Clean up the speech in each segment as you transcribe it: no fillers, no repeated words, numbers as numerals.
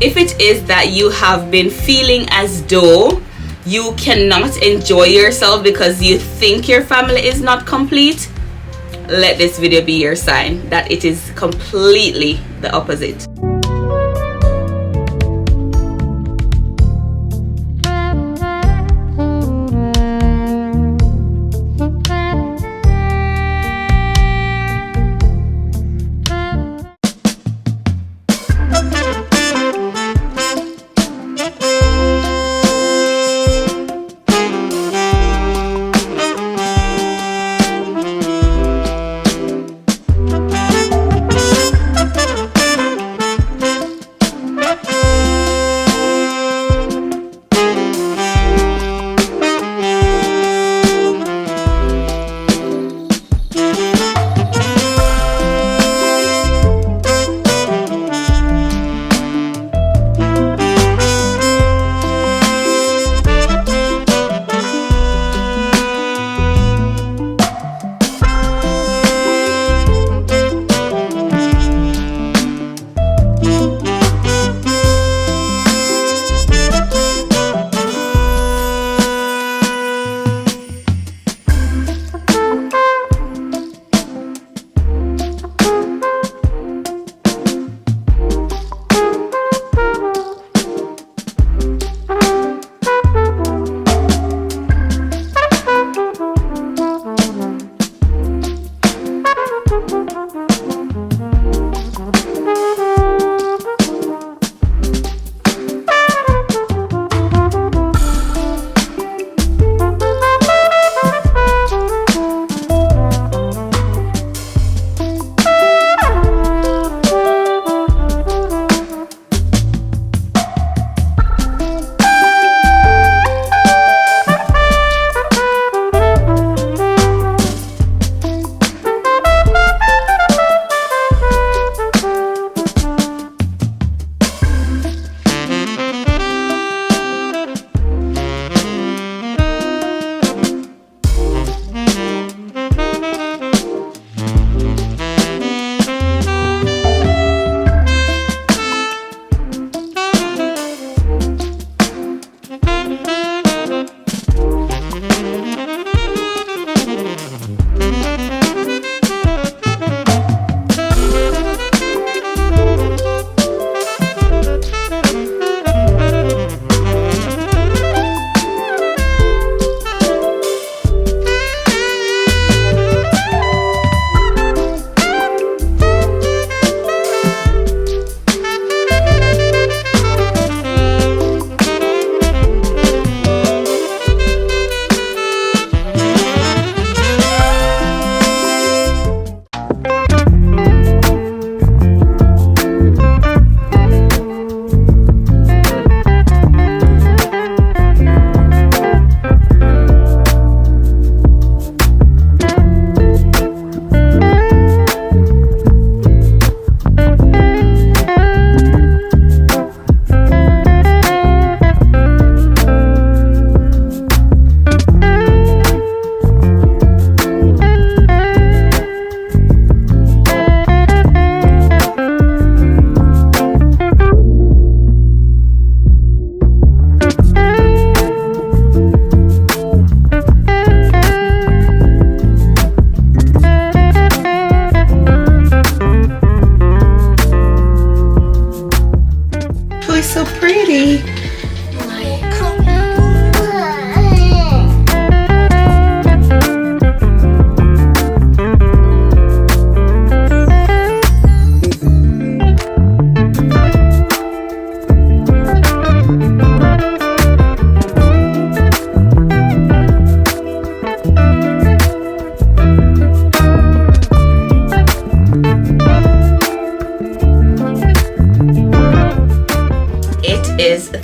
If it is that you have been feeling as though you cannot enjoy yourself because you think your family is not complete, let this video be your sign that it is completely the opposite.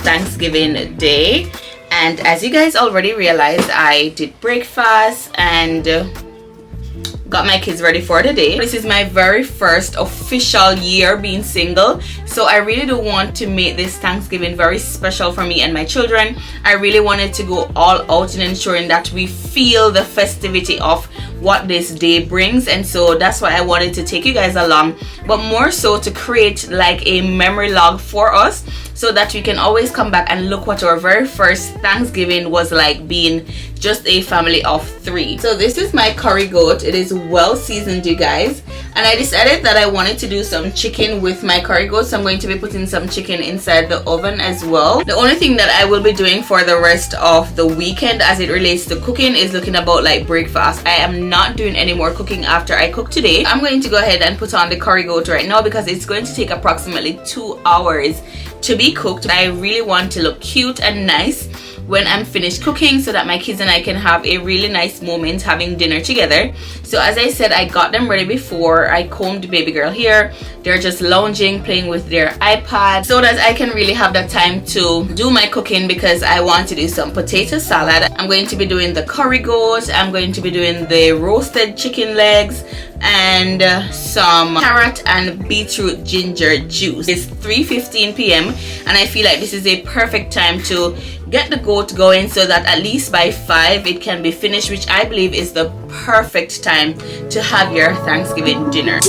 Thanksgiving Day, and as you guys already realized, I did breakfast and got my kids ready for the day. This is my very first official year being single, so I really do want to make this Thanksgiving very special for me and my children. I really wanted to go all out in ensuring that we feel the festivity of what this day brings, and so that's why I wanted to take you guys along, but more so to create like a memory log for us so that we can always come back and look what our very first Thanksgiving was like, being just a family of 3. So this is my curry goat. It is well seasoned, you guys, and I decided that I wanted to do some chicken with my curry goat, so I'm going to be putting some chicken inside the oven as well. The only thing that I will be doing for the rest of the weekend as it relates to cooking is looking about like breakfast. I am not doing any more cooking after I cook today. I'm going to go ahead and put on the curry goat right now because it's going to take approximately 2 hours to be cooked. I really want to look cute and nice when I'm finished cooking so that my kids and I can have a really nice moment having dinner together. So as I said, I got them ready before I combed baby girl here. They're just lounging, playing with their iPad so that I can really have the time to do my cooking, because I want to do some potato salad. I'm going to be doing the curry goat, I'm going to be doing the roasted chicken legs, and some carrot and beetroot ginger juice. It's 3:15 p.m. and I feel like this is a perfect time to get the goat going so that at least by 5 it can be finished, which I believe is the perfect time to have your Thanksgiving dinner.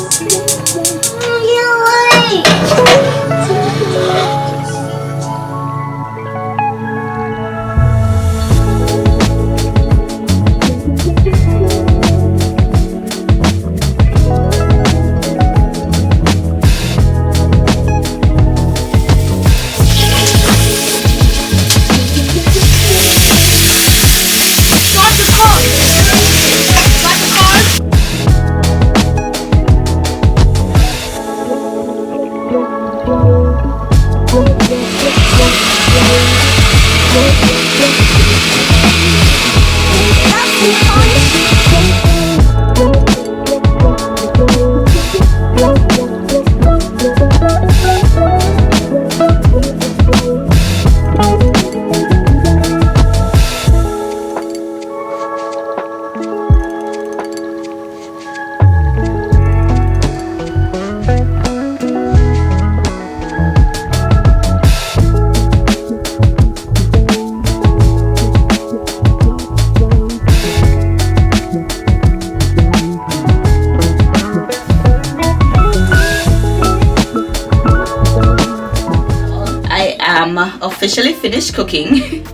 Officially finished cooking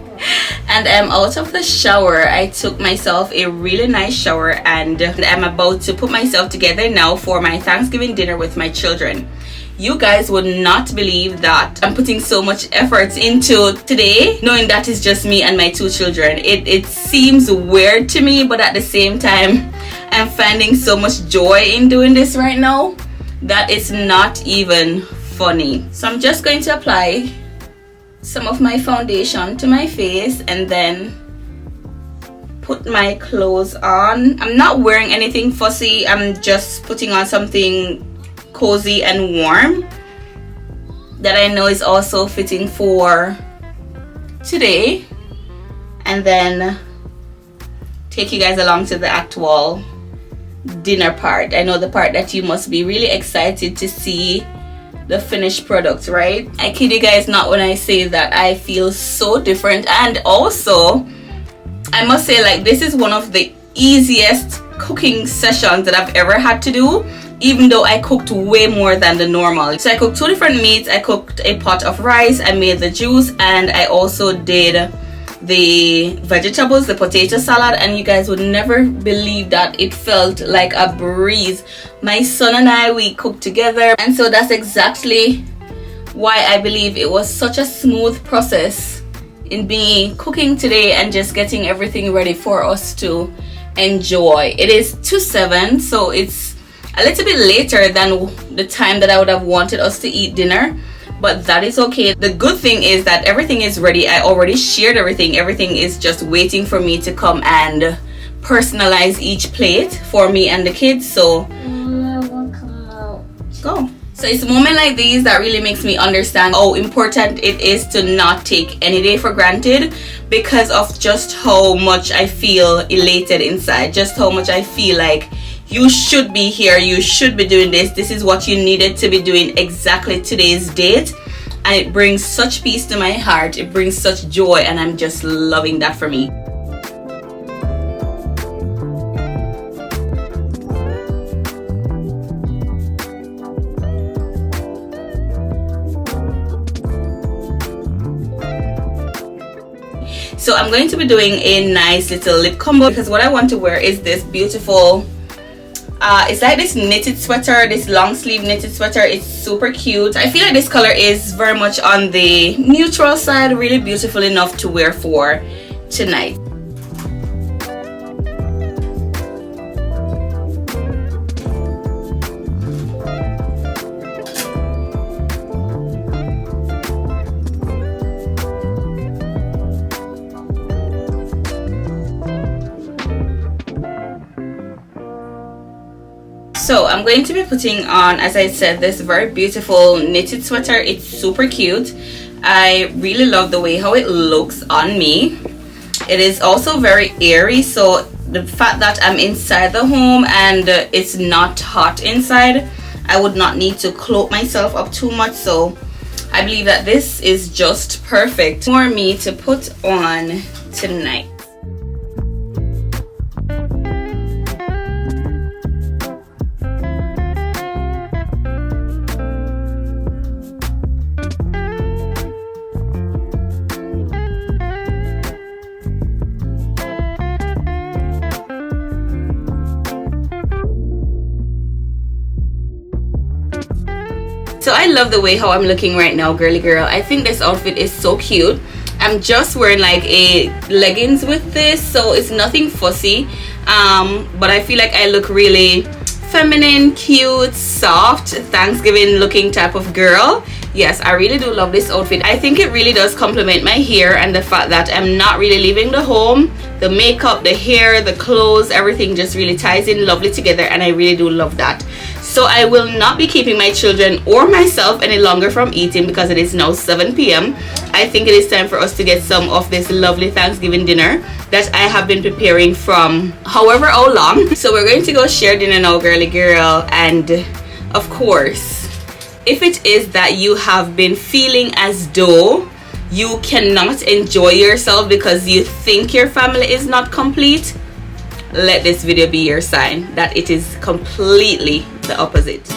and I'm out of the shower. I took myself a really nice shower and I'm about to put myself together now for my Thanksgiving dinner with my children. You guys would not believe that I'm putting so much effort into today, knowing that it's just me and my 2 children. It seems weird to me, but at the same time I'm finding so much joy in doing this right now that it's not even funny. So I'm just going to apply some of my foundation to my face and then put my clothes on. I'm not wearing anything fussy, I'm just putting on something cozy and warm that I know is also fitting for today, and then take you guys along to the actual dinner part. I know the part that you must be really excited to see the finished product, right? I kid you guys not when I say that I feel so different, and also I must say, like, this is one of the easiest cooking sessions that I've ever had to do, even though I cooked way more than the normal. So I cooked 2 different meats, I cooked a pot of rice, I made the juice, and I also did the vegetables, the potato salad, and you guys would never believe that it felt like a breeze. My son and I, we cooked together, and so that's exactly why I believe it was such a smooth process in me cooking today and just getting everything ready for us to enjoy. It is 2:07, so it's a little bit later than the time that I would have wanted us to eat dinner, but that is okay. The good thing is that everything is ready. I already shared everything. Everything is just waiting for me to come and personalize each plate for me and the kids. So go. So it's a moment like these that really makes me understand how important it is to not take any day for granted, because of just how much I feel elated inside, just how much I feel like you should be here, you should be doing this, this is what you needed to be doing exactly today's date. And it brings such peace to my heart, it brings such joy, and I'm just loving that for me. So I'm going to be doing a nice little lip combo because what I want to wear is this beautiful it's like this knitted sweater, this long sleeve knitted sweater. It's super cute. I feel like this color is very much on the neutral side, really beautiful enough to wear for tonight. So I'm going to be putting on, as I said, this very beautiful knitted sweater. It's super cute. I really love the way how it looks on me. It is also very airy, so the fact that I'm inside the home and it's not hot inside, I would not need to cloak myself up too much. So I believe that this is just perfect for me to put on tonight. So I love the way how I'm looking right now, girly girl. I think this outfit is so cute. I'm just wearing like a leggings with this, so it's nothing fussy, but I feel like I look really feminine, cute, soft, Thanksgiving looking type of girl. Yes, I really do love this outfit. I think it really does complement my hair and the fact that I'm not really leaving the home. The makeup, the hair, the clothes, everything just really ties in lovely together, and I really do love that. So I will not be keeping my children or myself any longer from eating because it is now 7 p.m. I think it is time for us to get some of this lovely Thanksgiving dinner that I have been preparing from however how long. So we're going to go share dinner now, girly girl. And of course, if it is that you have been feeling as though you cannot enjoy yourself because you think your family is not complete, let this video be your sign that it is completely the opposite.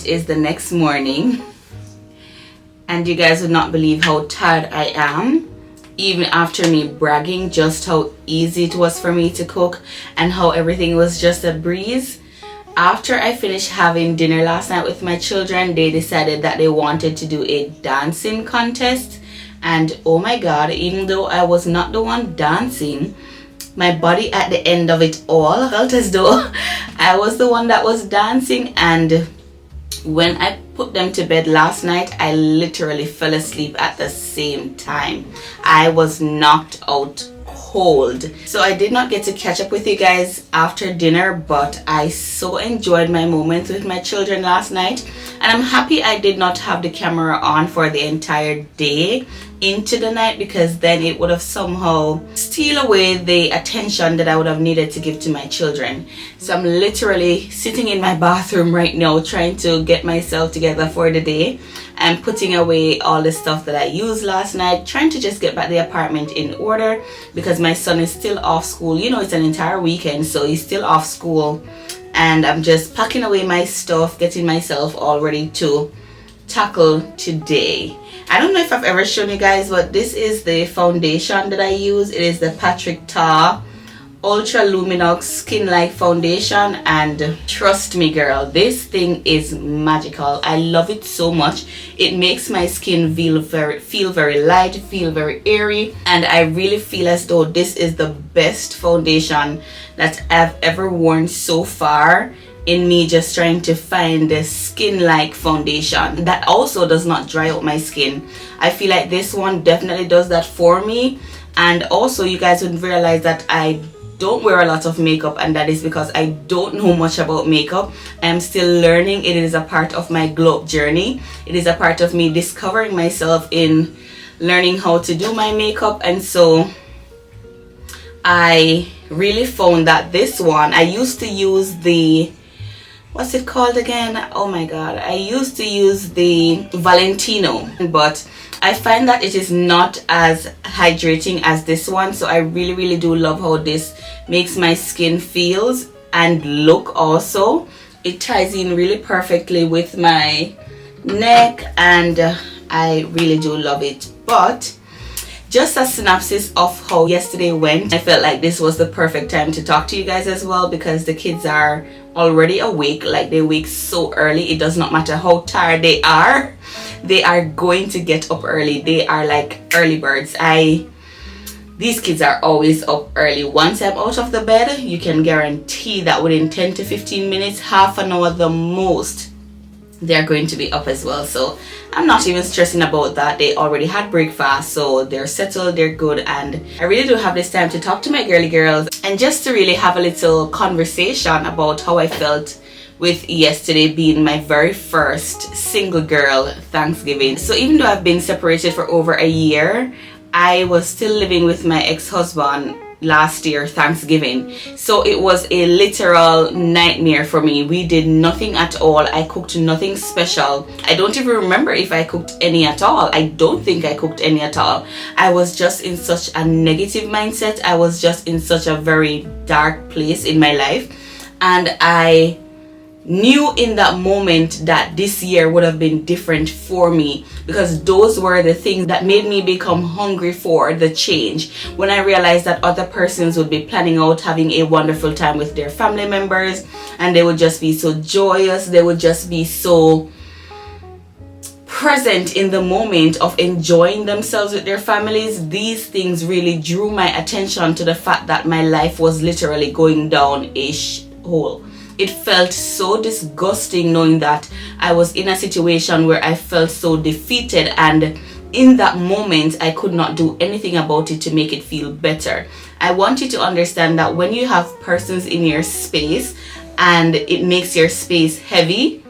It is the next morning, and you guys would not believe how tired I am, even after me bragging just how easy it was for me to cook and how everything was just a breeze. After I finished having dinner last night with my children, they decided that they wanted to do a dancing contest. And oh my god, even though I was not the one dancing, my body at the end of it all felt as though I was the one that was dancing. And when I put them to bed last night, I literally fell asleep at the same time. I was knocked out cold. So I did not get to catch up with you guys after dinner, but I so enjoyed my moments with my children last night, and I'm happy I did not have the camera on for the entire day into the night, because then it would have somehow steal away the attention that I would have needed to give to my children. So I'm literally sitting in my bathroom right now trying to get myself together for the day and putting away all the stuff that I used last night, trying to just get back the apartment in order because my son is still off school. You know, it's an entire weekend, so he's still off school, and I'm just packing away my stuff, getting myself all ready to tackle today. I don't know if I've ever shown you guys, but this is the foundation that I use. It is the Patrick Ta Ultra Luminox Skin Like Foundation, and trust me girl, this thing is magical. I love it so much. It makes my skin feel very light, feel very airy, and I really feel as though this is the best foundation that I've ever worn so far, in me just trying to find the skin like foundation that also does not dry out my skin. I feel like this one definitely does that for me. And also, you guys would realize that I don't wear a lot of makeup, and that is because I don't know much about makeup. I'm still learning. It is a part of my glow up journey. It is a part of me discovering myself in learning how to do my makeup. And so I really found that this one, I used to use the, what's it called again? Oh my god, I used to use the Valentino, but I find that it is not as hydrating as this one. So I really do love how this makes my skin feels and look. Also, it ties in really perfectly with my neck, and I really do love it. But just a synopsis of how yesterday went, I felt like this was the perfect time to talk to you guys as well, because the kids are already awake. Like, they wake so early, it does not matter how tired they are going to get up early. They are like early birds. These kids are always up early. Once I'm out of the bed, you can guarantee that within 10 to 15 minutes, half an hour the most, they're going to be up as well. So I'm not even stressing about that. They already had breakfast, so they're settled, they're good. And I really do have this time to talk to my girly girls and just to really have a little conversation about how I felt with yesterday being my very first single girl Thanksgiving. So even though I've been separated for over a year, I was still living with my ex-husband last year Thanksgiving. So it was a literal nightmare for me. We did nothing at all. I cooked nothing special. I don't even remember if I cooked any at all. I don't think I cooked any at all. I was just in such a negative mindset. I was just in such a very dark place in my life, and I knew in that moment that this year would have been different for me, because those were the things that made me become hungry for the change. When I realized that other persons would be planning out having a wonderful time with their family members, and they would just be so joyous, they would just be so present in the moment of enjoying themselves with their families, these things really drew my attention to the fact that my life was literally going down a hole. It felt so disgusting knowing that I was in a situation where I felt so defeated, and in that moment I could not do anything about it to make it feel better. I want you to understand that when you have persons in your space and it makes your space heavy,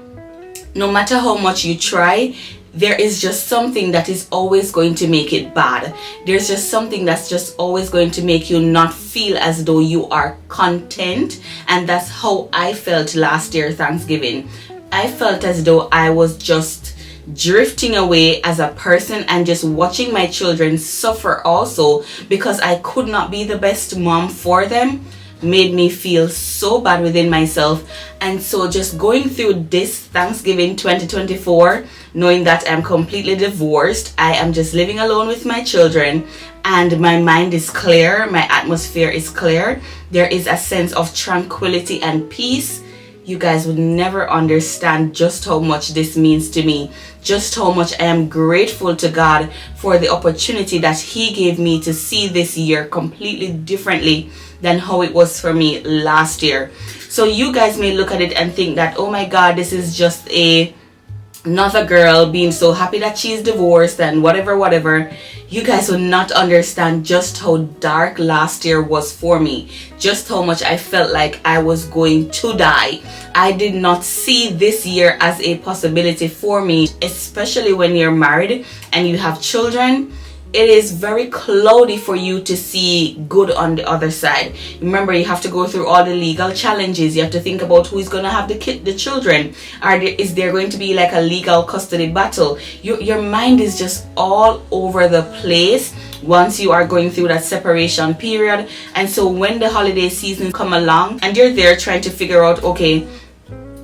no matter how much you try, there is just something that is always going to make it bad. There's just something that's just always going to make you not feel as though you are content. And that's how I felt last year Thanksgiving. I felt as though I was just drifting away as a person and just watching my children suffer also, because I could not be the best mom for them. made me feel so bad within myself. And so just going through this Thanksgiving 2024, knowing that I'm completely divorced, I am just living alone with my children, and my mind is clear, my atmosphere is clear, there is a sense of tranquility and peace. You guys would never understand just how much this means to me, just how much I am grateful to God for the opportunity that He gave me to see this year completely differently than how it was for me last year. So you guys may look at it and think that, oh my God, this is just another girl being so happy that she's divorced and whatever. You guys will not understand just how dark last year was for me, just how much I felt like I was going to die. I did not see this year as a possibility for me, especially when you're married and you have children. It is very cloudy for you to see good on the other side. Remember, you have to go through all the legal challenges. You have to think about who's going to have the children. Is there going to be like a legal custody battle? Your mind is just all over the place once you are going through that separation period. And so when the holiday season come along and you're there trying to figure out, okay,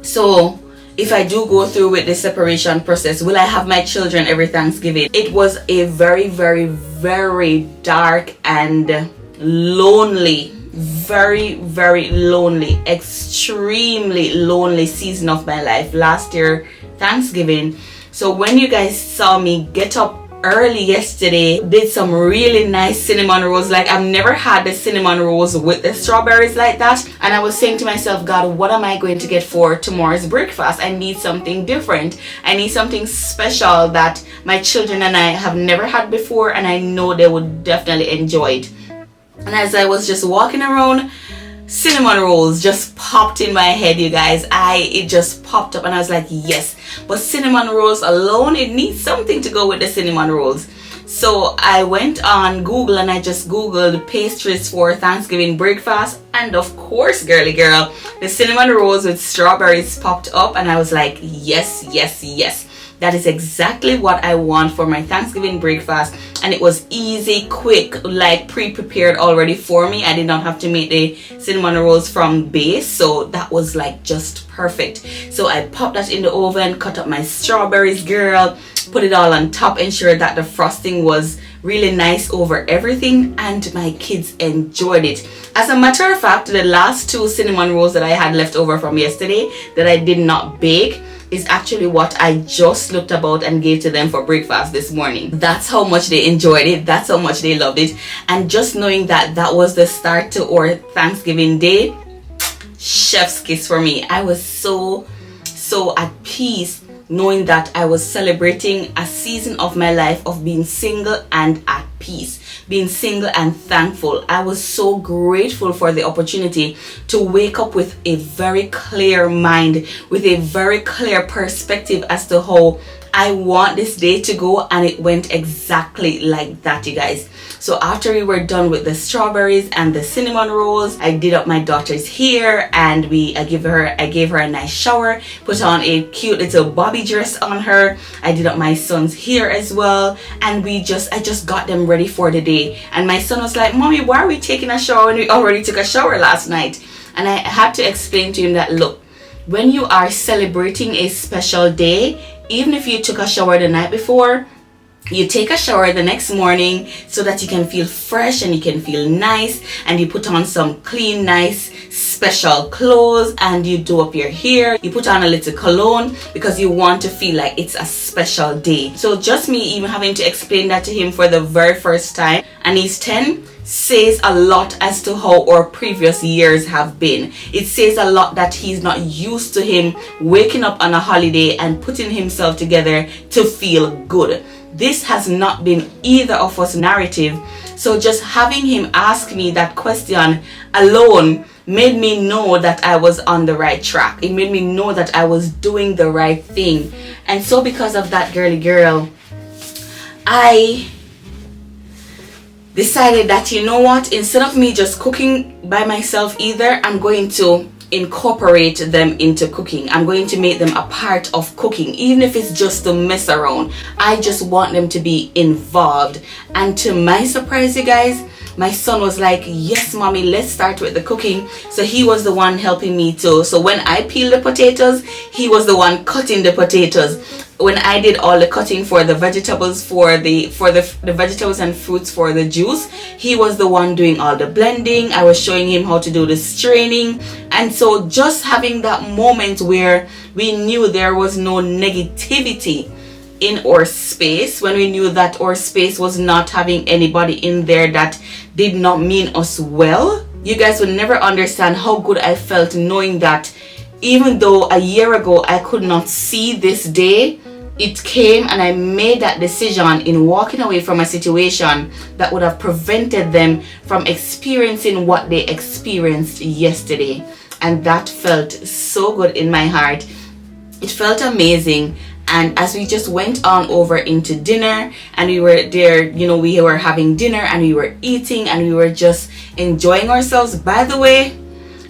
so if I do go through with the separation process, will I have my children every Thanksgiving? It was a very, very, very dark and lonely, very, very lonely, extremely lonely season of my life last year, Thanksgiving. So when you guys saw me get up early yesterday, did some really nice cinnamon rolls. Like, I've never had the cinnamon rolls with the strawberries like that, and I was saying to myself, God, what am I going to get for tomorrow's breakfast? I need something different. I need something special that my children and I have never had before, and I know they would definitely enjoy it. And as I was just walking around, cinnamon rolls just popped in my head, you guys. It just popped up and I was like, yes. But cinnamon rolls alone, it needs something to go with the cinnamon rolls. So I went on Google and I just Googled pastries for Thanksgiving breakfast, and of course, girly girl, the cinnamon rolls with strawberries popped up, and I was like, yes, yes, yes. That is exactly what I want for my Thanksgiving breakfast. And it was easy, quick, like pre-prepared already for me. I did not have to make the cinnamon rolls from base, so that was like just perfect. So I popped that in the oven, cut up my strawberries, girl, put it all on top, ensure that the frosting was really nice over everything, and my kids enjoyed it. As a matter of fact, the last 2 cinnamon rolls that I had left over from yesterday that I did not bake is actually what I just looked about and gave to them for breakfast this morning. That's how much they enjoyed it. That's how much they loved it. And just knowing that that was the start to our Thanksgiving day, chef's kiss for me. I was so at peace knowing that I was celebrating a season of my life of being single and at peace, being single and thankful. I was so grateful for the opportunity to wake up with a very clear mind, with a very clear perspective as to how I want this day to go, and it went exactly like that, you guys. So after we were done with the strawberries and the cinnamon rolls, I did up my daughter's hair, and I gave her a nice shower, put on a cute little bobby dress on her. I did up my son's hair as well, and I just got them ready for the day. And my son was like, Mommy, why are we taking a shower when we already took a shower last night? And I had to explain to him that, look, when you are celebrating a special day, even if you took a shower the night before, you take a shower the next morning so that you can feel fresh and you can feel nice, and you put on some clean, nice, special clothes, and you do up your hair. You put on a little cologne because you want to feel like it's a special day. So just me even having to explain that to him for the very first time, and he's 10, says a lot as to how our previous years have been. It says a lot that he's not used to him waking up on a holiday and putting himself together to feel good. This has not been either of us narrative. So just having him ask me that question alone made me know that I was on the right track. It made me know that I was doing the right thing. And so because of that, girly girl, I decided that, you know what, instead of me just cooking by myself either, I'm going to incorporate them into cooking. I'm going to make them a part of cooking, even if it's just to mess around. I just want them to be involved. And to my surprise, you guys, my son was like, yes mommy, let's start with the cooking. So he was the one helping me too. So when I peeled the potatoes, he was the one cutting the potatoes. When I did all the cutting for the vegetables, for the vegetables and fruits for the juice, he was the one doing all the blending. I was showing him how to do the straining. And so just having that moment where we knew there was no negativity in our space, when we knew that our space was not having anybody in there that did not mean us well, you guys would never understand how good I felt knowing that even though a year ago I could not see this day, it came and I made that decision in walking away from a situation that would have prevented them from experiencing what they experienced yesterday. And that felt so good in my heart. It felt amazing. And as we just went on over into dinner and we were there, you know, we were having dinner and we were eating and we were just enjoying ourselves. By the way,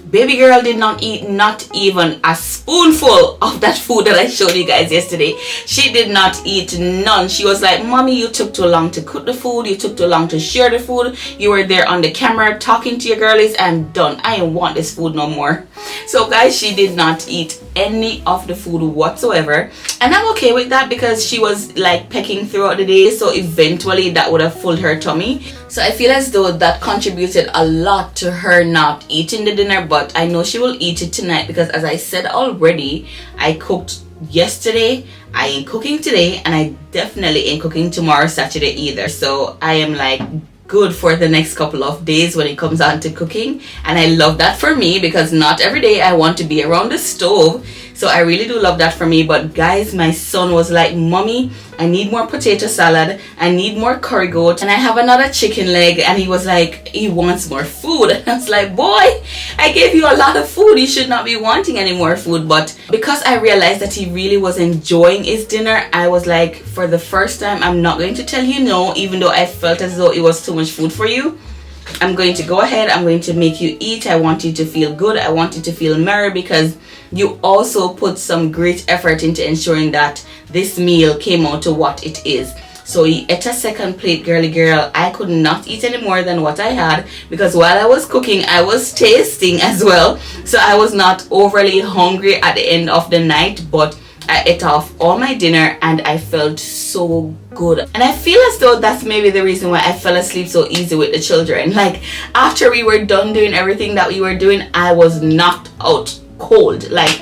baby girl did not eat not even a spoonful of that food that I showed you guys yesterday. She did not eat none. She was like, mommy, you took too long to cook the food. You took too long to share the food. You were there on the camera talking to your girlies. I'm done. I don't want this food no more. So guys, she did not eat any of the food whatsoever. And I'm okay with that because she was like pecking throughout the day. So eventually that would have filled her tummy. So I feel as though that contributed a lot to her not eating the dinner. But I know she will eat it tonight because as I said already, I cooked yesterday, I ain't cooking today, and I definitely ain't cooking tomorrow, Saturday either. So I am like good for the next couple of days when it comes on to cooking. And I love that for me because not every day I want to be around the stove. So I really do love that for me. But guys, my son was like, mommy, I need more potato salad, I need more curry goat, and I have another chicken leg. And he was like, he wants more food. And I was like, boy, I gave you a lot of food, you should not be wanting any more food. But because I realized that he really was enjoying his dinner, I was like, for the first time, I'm not going to tell you no, even though I felt as though it was too much food for you. I'm going to go ahead, I'm going to make you eat. I want you to feel good, I want you to feel merry, because you also put some great effort into ensuring that this meal came out to what it is. So he ate a second plate, girly girl. I could not eat any more than what I had because while I was cooking, I was tasting as well. So I was not overly hungry at the end of the night, but I ate off all my dinner and I felt so good. And I feel as though that's maybe the reason why I fell asleep so easy with the children. Like after we were done doing everything that we were doing, I was knocked out cold. Like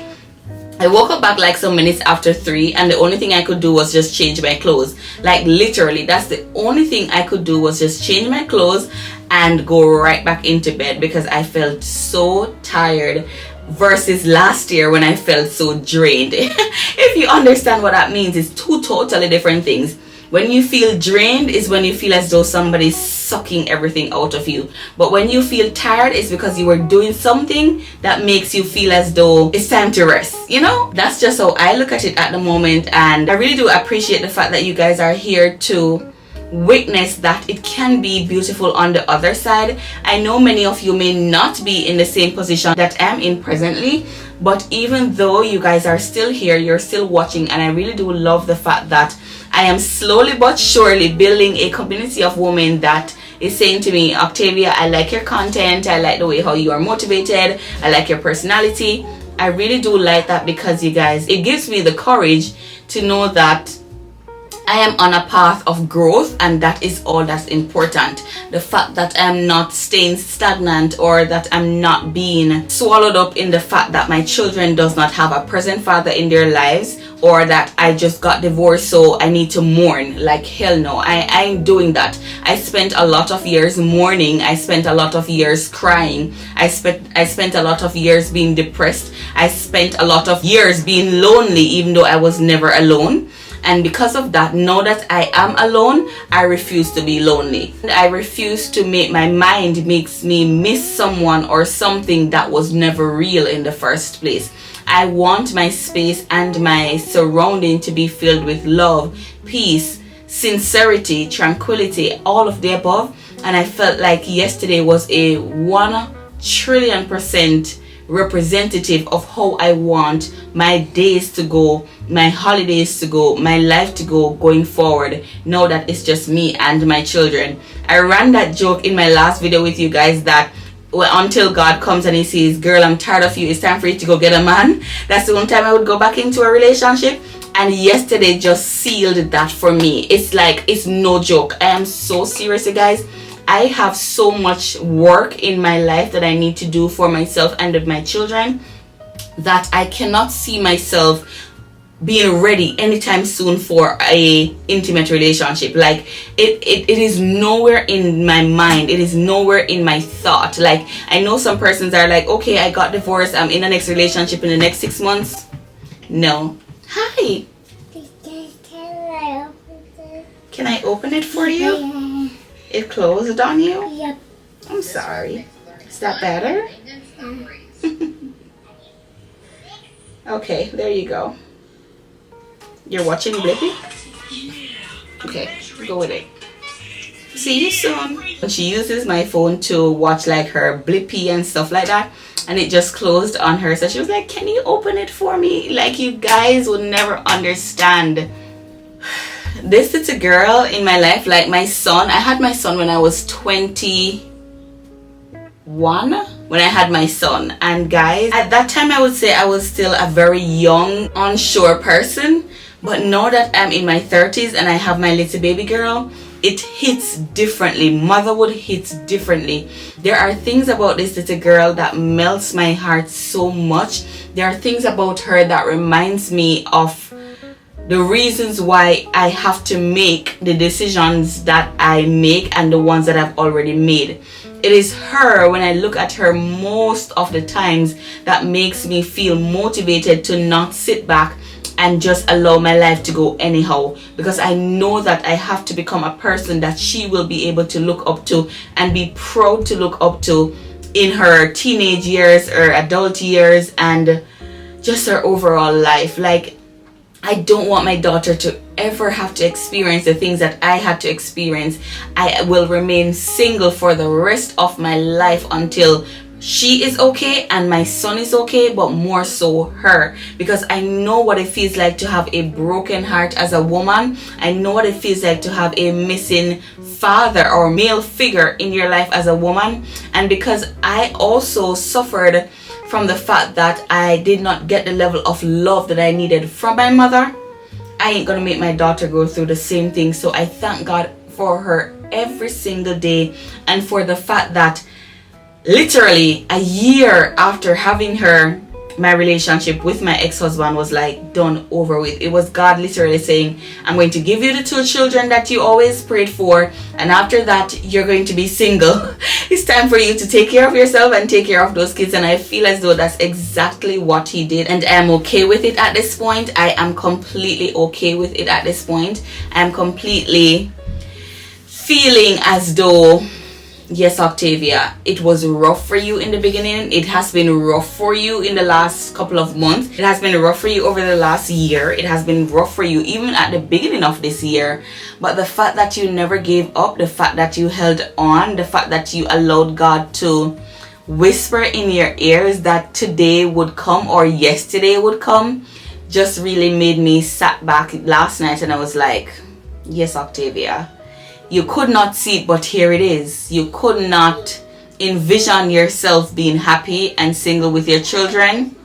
I woke up back like some minutes after 3 and the only thing I could do was just change my clothes. Like literally, that's the only thing I could do was just change my clothes and go right back into bed because I felt so tired versus last year when I felt so drained. If you understand what that means, it's two totally different things. When you feel drained is when you feel as though somebody's sucking everything out of you. But when you feel tired, it's because you were doing something that makes you feel as though it's time to rest. You know, that's just how I look at it at the moment. And I really do appreciate the fact that you guys are here to witness that it can be beautiful on the other side. I know many of you may not be in the same position that I'm in presently, but even though you guys are still here, you're still watching, and I really do love the fact that I am slowly but surely building a community of women that is saying to me, Octavia, I like your content, I like the way how you are motivated, I like your personality. I really do like that because you guys, it gives me the courage to know that I am on a path of growth, and that is all that's important. The fact that I'm not staying stagnant or that I'm not being swallowed up in the fact that my children does not have a present father in their lives, or that I just got divorced so I need to mourn. Like hell no, I ain't doing that. I spent a lot of years mourning. I spent a lot of years crying. I spent a lot of years being depressed. I spent a lot of years being lonely even though I was never alone. And because of that, now that I am alone, I refuse to be lonely. I refuse to make my mind makes me miss someone or something that was never real in the first place. I want my space and my surrounding to be filled with love, peace, sincerity, tranquility, all of the above. And I felt like yesterday was a 1,000,000,000% representative of how I want my days to go, my holidays to go, my life to go going forward, now that it's just me and my children. I ran that joke in my last video with you guys that until God comes and he says, girl, I'm tired of you, it's time for you to go get a man. That's the one time I would go back into a relationship. And yesterday just sealed that for me. It's like, it's no joke. I am so serious, you guys. I have so much work in my life that I need to do for myself and with my children that I cannot see myself being ready anytime soon for a intimate relationship. Like it is nowhere in my mind, it is nowhere in my thought. Like I know some persons are like, okay, I got divorced, I'm in the next relationship in the next 6 months. No. Hi, can I open it for you? Yeah. It closed on you? Yep. I'm sorry. Is that better? Okay, there you go. You're watching Blippi? Okay, go with it. See you soon. She uses my phone to watch like her Blippi and stuff like that, and it just closed on her. So she was like, can you open it for me? Like, you guys would never understand. This is a girl in my life, like my son. I had my son when I was 21 when I had my son. And guys, at that time I would say I was still a very young, unsure person. But now that I'm in my 30s and I have my little baby girl, it hits differently. Motherhood hits differently. There are things about this little girl that melts my heart so much. There are things about her that reminds me of the reasons why I have to make the decisions that I make and the ones that I've already made. It is her, when I look at her most of the times, that makes me feel motivated to not sit back and just allow my life to go anyhow, because I know that I have to become a person that she will be able to look up to and be proud to look up to in her teenage years or adult years and just her overall life. Like, I don't want my daughter to ever have to experience the things that I had to experience. I will remain single for the rest of my life until she is okay and my son is okay, but more so her, because I know what it feels like to have a broken heart as a woman. I know what it feels like to have a missing father or male figure in your life as a woman. And because I also suffered from the fact that I did not get the level of love that I needed from my mother, I ain't gonna make my daughter go through the same thing. So I thank God for her every single day, and for the fact that literally a year after having her, my relationship with my ex-husband was like done, over with. It was God literally saying, I'm going to give you the 2 children that you always prayed for, and after that you're going to be single. It's time for you to take care of yourself and take care of those kids. And I feel as though that's exactly what he did, and I am okay with it at this point. I am completely okay with it at this point. I am completely feeling as though, yes, Octavia, it was rough for you in the beginning. It has been rough for you in the last couple of months. It has been rough for you over the last year. It has been rough for you even at the beginning of this year. But the fact that you never gave up, the fact that you held on, the fact that you allowed God to whisper in your ears that today would come or yesterday would come, just really made me sat back last night and I was like, yes, Octavia. You could not see it, but here it is. You could not envision yourself being happy and single with your children.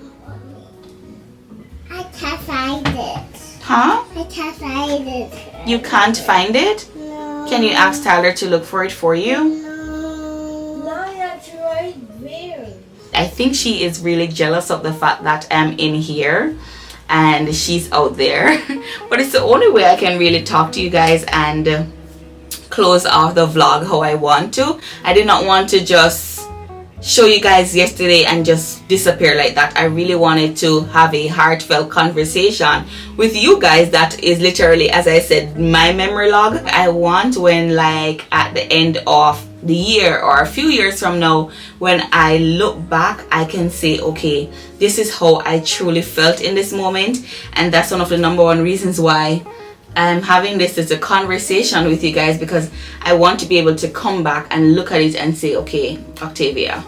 I can't find it. Huh? I can't find it. You can't find it? No. Can you ask Tyler to look for it for you? No. That's right there. I think she is really jealous of the fact that I'm in here and she's out there. But it's the only way I can really talk to you guys and close off the vlog how I want to. I did not want to just show you guys yesterday and just disappear like that. I really wanted to have a heartfelt conversation with you guys that is literally, as I said, my memory log. I want when, like, at the end of the year or a few years from now, when I look back, I can say, okay, this is how I truly felt in this moment. And that's one of the #1 reasons why I'm having this as a conversation with you guys, because I want to be able to come back and look at it and say, okay, Octavia,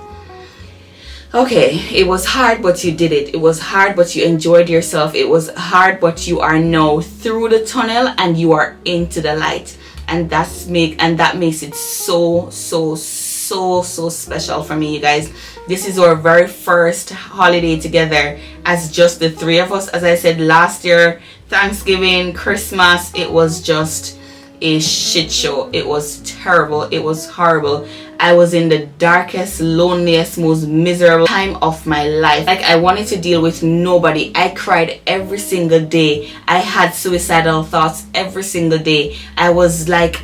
Okay, it was hard, but you did it. It was hard, but you enjoyed yourself. It was hard, but you are now through the tunnel and you are into the light. And that makes it so special for me, you guys. This is our very first holiday together as just the three of us. As I said, last year, Thanksgiving, Christmas, it was just a shit show. It was terrible. It was horrible. I was in the darkest, loneliest, most miserable time of my life. Like, I wanted to deal with nobody. I cried every single day. I had suicidal thoughts every single day. I was like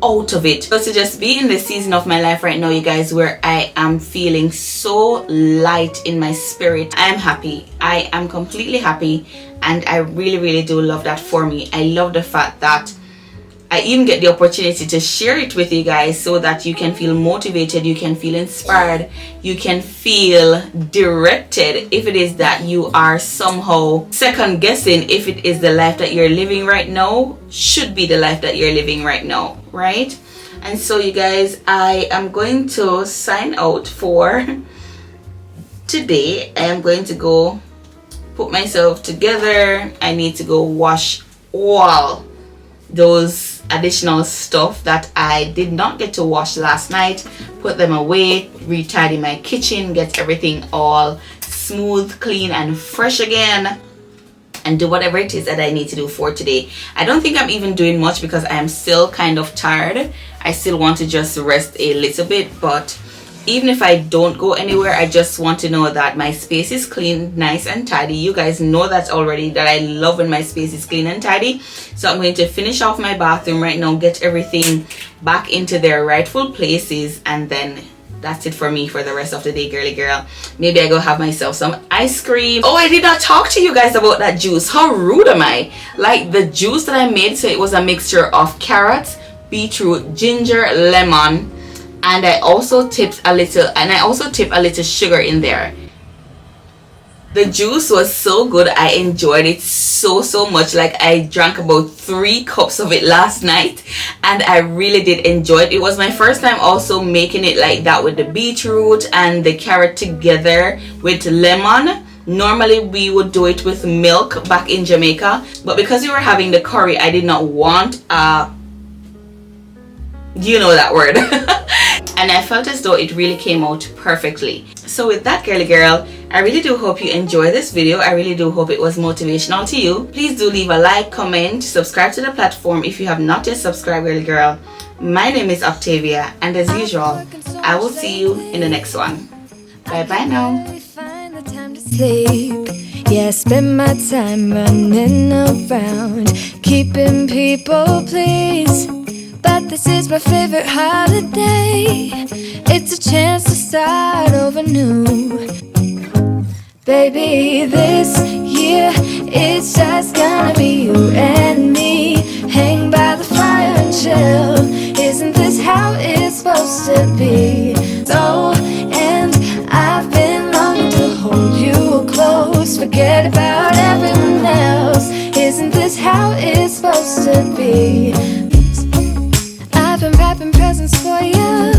out of it. So to just be in the season of my life right now, you guys, where I am feeling so light in my spirit, I am happy. I am completely happy, and I really do love that for me. I love the fact that I even get the opportunity to share it with you guys so that you can feel motivated, you can feel inspired, you can feel directed if it is that you are somehow second guessing if it is the life that you're living right now should be the life that you're living right now, right? And so you guys, I am going to sign out for today. I am going to go put myself together. I need to go wash all those additional stuff that I did not get to wash last night, put them away, retidy my kitchen, get everything all smooth, clean and fresh again, and do whatever it is that I need to do for today. I don't think I'm even doing much because I am still kind of tired. I still want to just rest a little bit, but even if I don't go anywhere, I just want to know that my space is clean, nice and tidy. You guys know that already, that I love when my space is clean and tidy. So I'm going to finish off my bathroom right now, get everything back into their rightful places, and then that's it for me for the rest of the day, girly girl. Maybe I go have myself some ice cream. Oh, I did not talk to you guys about that juice. How rude am I? Like, the juice that I made, so it was a mixture of carrots, beetroot, ginger, lemon, and I also tipped a little sugar in there. The juice was so good. I enjoyed it so much. Like, I drank about 3 cups of it last night, and I really did enjoy it. It was my first time also making it like that with the beetroot and the carrot together with lemon. Normally we would do it with milk back in Jamaica, but because we were having the curry, I did not want you know that word. And I felt as though it really came out perfectly. So with that, girly girl, I really do hope you enjoyed this video. I really do hope it was motivational to you. Please do leave a like, comment, subscribe to the platform if you have not yet subscribed, girly girl. My name is Octavia, and as usual, I will see you in the next one. Bye bye now. Yeah, I spend my time running around, keeping people pleased. But this is my favorite holiday. It's a chance to start over new. Baby, this year it's just gonna be you and me. Hang by the fire and chill. Isn't this how it's supposed to be? So, and I've been longing to hold you close. Forget about everyone else. Isn't this how it's supposed to be? I've been wrapping presents for you.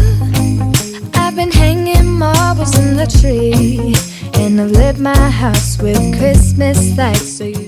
I've been hanging marbles in the tree, and I've lit my house with Christmas lights so you